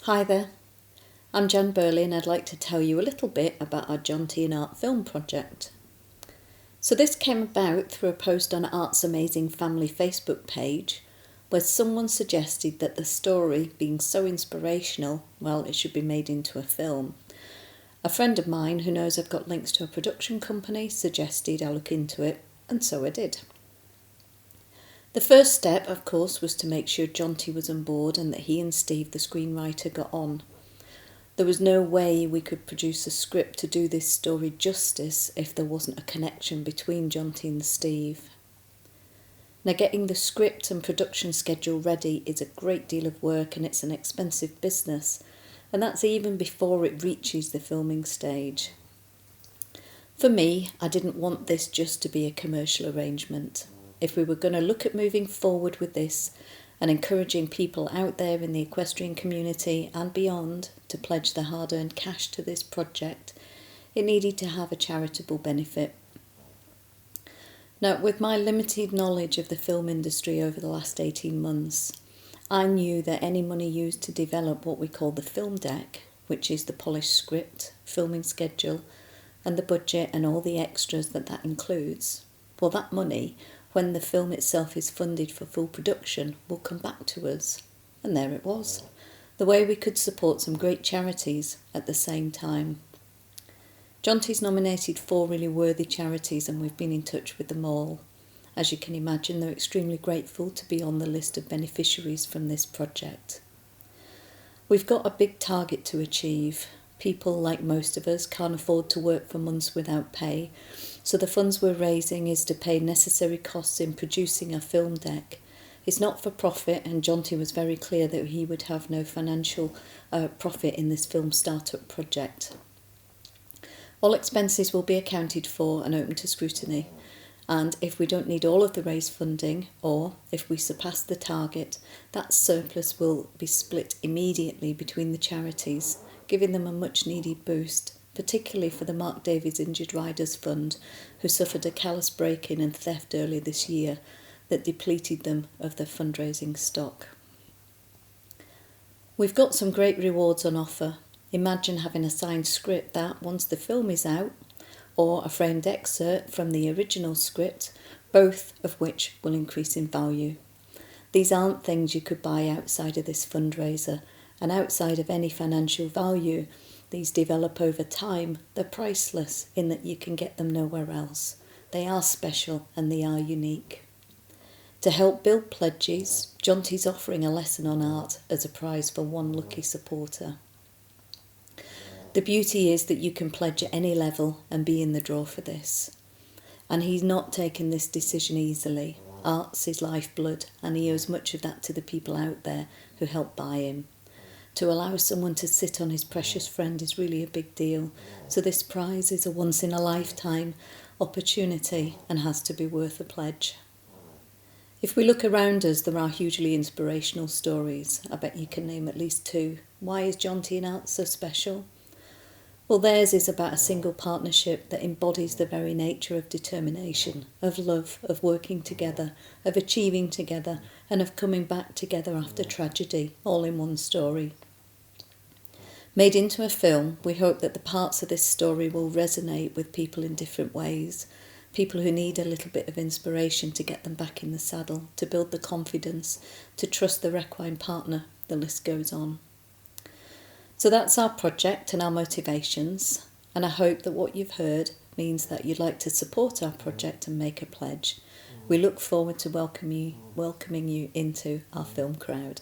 Hi there, I'm Jan Burley and I'd like to tell you a little bit about our Jonty and Art film project. So this came about through a post on Art's Amazing Family Facebook page where someone suggested that the story, being so inspirational, well, it should be made into a film. A friend of mine who knows I've got links to a production company suggested I look into it, and so I did. The first step, of course, was to make sure Jonty was on board and that he and Steve, the screenwriter, got on. There was no way we could produce a script to do this story justice if there wasn't a connection between Jonty and Steve. Now, getting the script and production schedule ready is a great deal of work and it's an expensive business, and that's even before it reaches the filming stage. For me, I didn't want this just to be a commercial arrangement. If we were going to look at moving forward with this and encouraging people out there in the equestrian community and beyond to pledge their hard-earned cash to this project, it needed to have a charitable benefit. Now, with my limited knowledge of the film industry over the last 18 months, I knew that any money used to develop what we call the film deck, which is the polished script, filming schedule, and the budget and all the extras that includes, well, that money, when the film itself is funded for full production, will come back to us. And there it was, the way we could support some great charities at the same time. Jonty's nominated 4 really worthy charities and we've been in touch with them all. As you can imagine, they're extremely grateful to be on the list of beneficiaries from this project. We've got a big target to achieve. People, like most of us, can't afford to work for months without pay, so the funds we're raising is to pay necessary costs in producing a film deck. It's not for profit, and Jonty was very clear that he would have no financial profit in this film startup project. All expenses will be accounted for and open to scrutiny, and if we don't need all of the raised funding, or if we surpass the target, that surplus will be split immediately between the charities, giving them a much needed boost, particularly for the Mark Davies Injured Riders Fund, who suffered a callous break-in and theft earlier this year that depleted them of their fundraising stock. We've got some great rewards on offer. Imagine having a signed script that, once the film is out, or a framed excerpt from the original script, both of which will increase in value. These aren't things you could buy outside of this fundraiser, and outside of any financial value, these develop over time. They're priceless in that you can get them nowhere else. They are special and they are unique. To help build pledges, Jonty's offering a lesson on art as a prize for one lucky supporter. The beauty is that you can pledge at any level and be in the draw for this. And he's not taken this decision easily. Art's his lifeblood, and he owes much of that to the people out there who helped buy him. To allow someone to sit on his precious friend is really a big deal, so this prize is a once-in-a-lifetime opportunity and has to be worth a pledge. If we look around us, there are hugely inspirational stories. I bet you can name at least 2. Why is Jonty and Art so special? Well, theirs is about a single partnership that embodies the very nature of determination, of love, of working together, of achieving together, and of coming back together after tragedy, all in one story. Made into a film, we hope that the parts of this story will resonate with people in different ways, people who need a little bit of inspiration to get them back in the saddle, to build the confidence, to trust the equine partner, the list goes on. So that's our project and our motivations, and I hope that what you've heard means that you'd like to support our project and make a pledge. We look forward to welcoming you into our film crowd.